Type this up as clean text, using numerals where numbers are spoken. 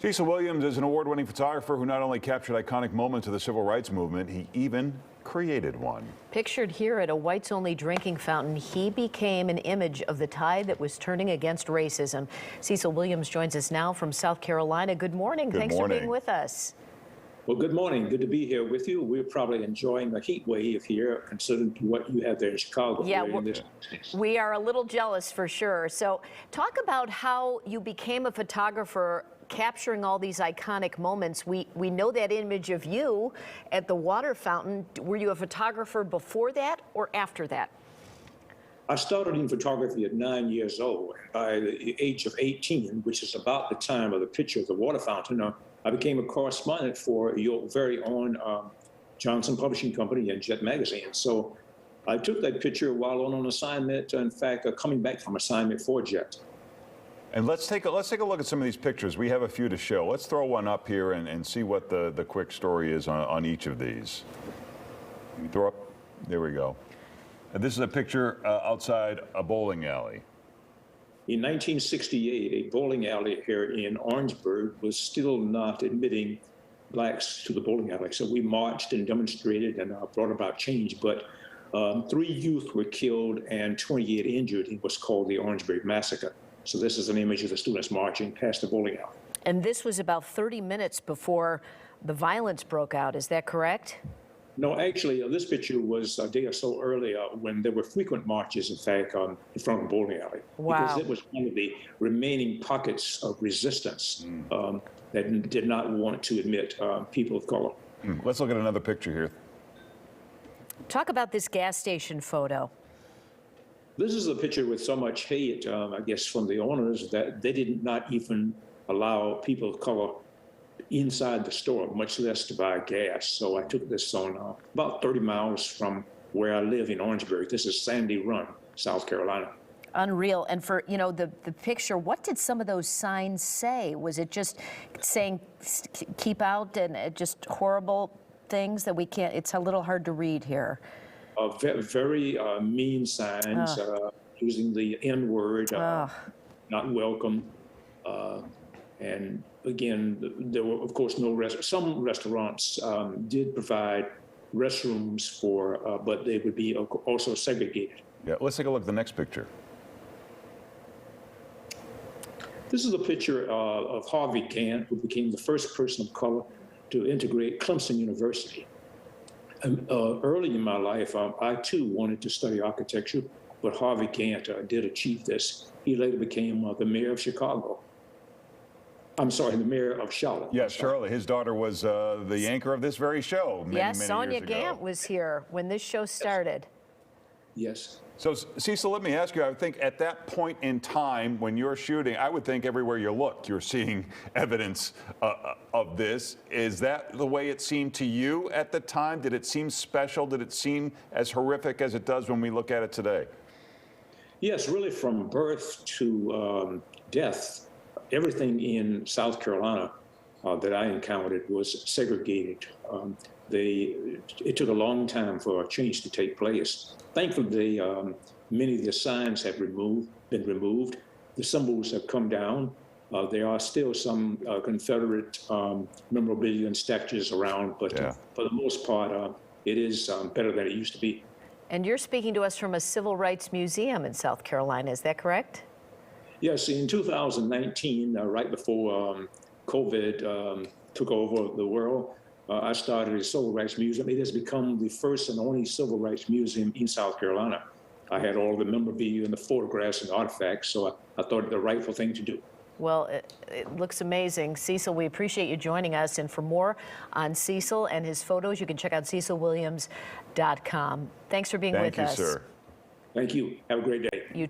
Cecil Williams is an award-winning photographer who not only captured iconic moments of the civil rights movement, he even created one. Pictured here at a whites-only drinking fountain, he became an image of the tide that was turning against racism. Cecil Williams joins us now from South Carolina. Good morning. Thanks for being with us. Well, good morning. Good to be here with you. We're probably enjoying the heat wave here, considering what you have there in Chicago. Yeah, we are a little jealous for sure. So talk about how you became a photographer capturing all these iconic moments. We know that image of you at the water fountain. Were you a photographer before that or after that? I started in photography at 9 years old. By the age of 18, which is about the time of the picture of the water fountain, I became a correspondent for your very own Johnson Publishing Company and Jet Magazine. So I took that picture while on assignment, in fact, coming back from assignment for Jet. And let's take a look at some of these pictures. We have a few to show. Let's throw one up here and see what the quick story is on each of these. Throw up. There we go. And this is a picture outside a bowling alley. In 1968, a bowling alley here in Orangeburg was still not admitting blacks to the bowling alley. So we marched and demonstrated and brought about change. But 3 youth were killed and 28 injured in what's called the Orangeburg Massacre. So this is an image of the students marching past the bowling alley. And this was about 30 minutes before the violence broke out. Is that correct? No, actually, this picture was a day or so earlier when there were frequent marches, in fact, in front of the bowling alley. Wow. Because it was one of the remaining pockets of resistance that did not want to admit people of color. Let's look at another picture here. Talk about this gas station photo. This is a picture with so much hate, I guess, from the owners that they did not even allow people of color inside the store, much less to buy gas. So I took this on about 30 miles from where I live in Orangeburg. This is Sandy Run, South Carolina. Unreal. And for, you know, the picture, what did some of those signs say? Was it just saying keep out and just horrible things that we can't, it's a little hard to read here. Very mean signs, using the N-word, not welcome. And again, there were, of course, some restaurants did provide restrooms for, but they would be also segregated. Yeah, let's take a look at the next picture. This is a picture of Harvey Gantt, who became the first person of color to integrate Clemson University. Early in my life, I too wanted to study architecture, but Harvey Gantt did achieve this. He later became the mayor of Chicago. I'm sorry, the mayor of Charlotte. Yes, Charlotte. His daughter was the anchor of this very show many years ago. Sonia Gantt was here when this show started. Yes. So, Cecil, let me ask you, I would think at that point in time when you're shooting, I would think everywhere you look, you're seeing evidence of this. Is that the way it seemed to you at the time? Did it seem special? Did it seem as horrific as it does when we look at it today? Yes, really from birth to death, everything in South Carolina that I encountered was segregated. It took a long time for a change to take place. Thankfully, many of the signs have been removed. The symbols have come down. There are still some Confederate memorabilia and statues around, but for the most part, it is better than it used to be. And you're speaking to us from a civil rights museum in South Carolina, is that correct? Yes, in 2019, right before COVID took over the world, I started a civil rights museum. It has become the first and only civil rights museum in South Carolina. I had all the memorabilia and the photographs and artifacts, so I thought it the rightful thing to do. Well, it looks amazing. Cecil, we appreciate you joining us. And for more on Cecil and his photos, you can check out cecilwilliams.com. Thanks for being with us. Thank you, sir. Thank you. Have a great day. You too.